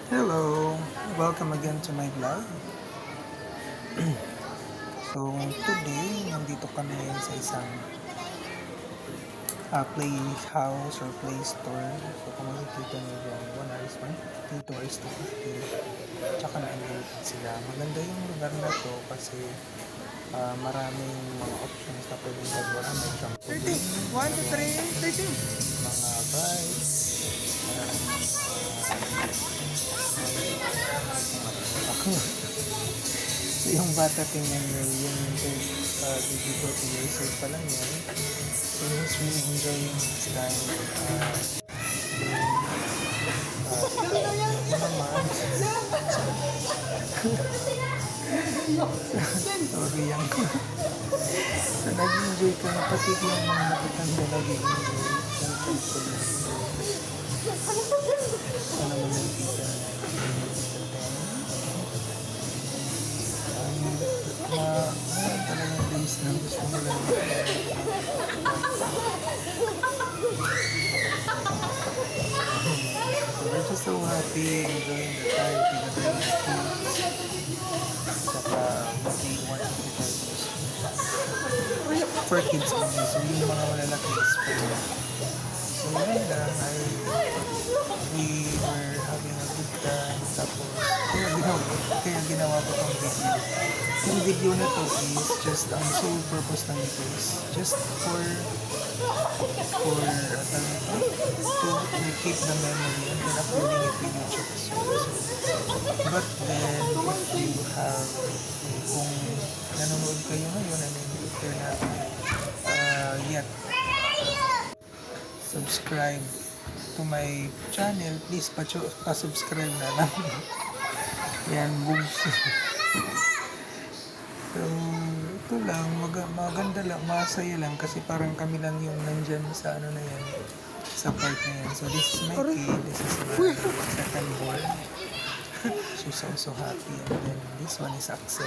Hello! Welcome again to my vlog. So, today, nandito kami ngayon sa isang playhouse or play store. So, kung makikita nyo dyan, 1 hour is 150, 2 hours 250. Tsaka na-unlimited sila. Maganda yung lugar na to kasi maraming mga options na pwedeng gagawa. May trampoline, 1, 2, 3, 13. mga bikes, ako. So, yung bata tingnan nyo, yung baby ko 2 years old pa lang yan. So, he's really enjoying his time. Yung naman, sorry yan. So, nag-enjoy ko na pati yung mga nakatanda nag-enjoy. Ito naman nakikita na ngayon talagang days na gusto mo lang. So we're just so happy, enjoying the time, pinagaling the kids. Saka mag-iwan sa for kids only. So yung mga malalaki is for them. So yun lang, we were having a good time. Tapos, kaya ginawa ko tong video. Yung video na to is just, ang sole purpose lang ito is just to keep the memory and then uploading it in YouTube as well. But then, if you have, kung nanonood kayo ngayon, and then if you're not yet subscribe to my channel, please pa-subscribe na lang. Yan, boobs. So, ito lang, maganda lang, masaya lang kasi parang kami lang yung nandyan sa ano na yan, sa part na yan. So, this is my kid, this is my second born. She's also happy. And then, this one is Axel.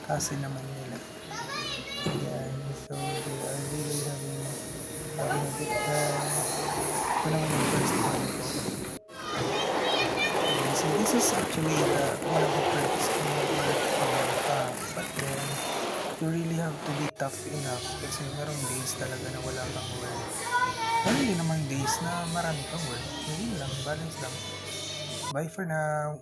Kasi naman nila. Yan, so they are really having a good time. Ito naman yung first one ko. So, this is actually one of the perks of work but then you really have to be tough enough kasi merong days talaga na wala kang work. Pero hindi namang days na marami kang work. Yun lang, balance lang. Bye for now.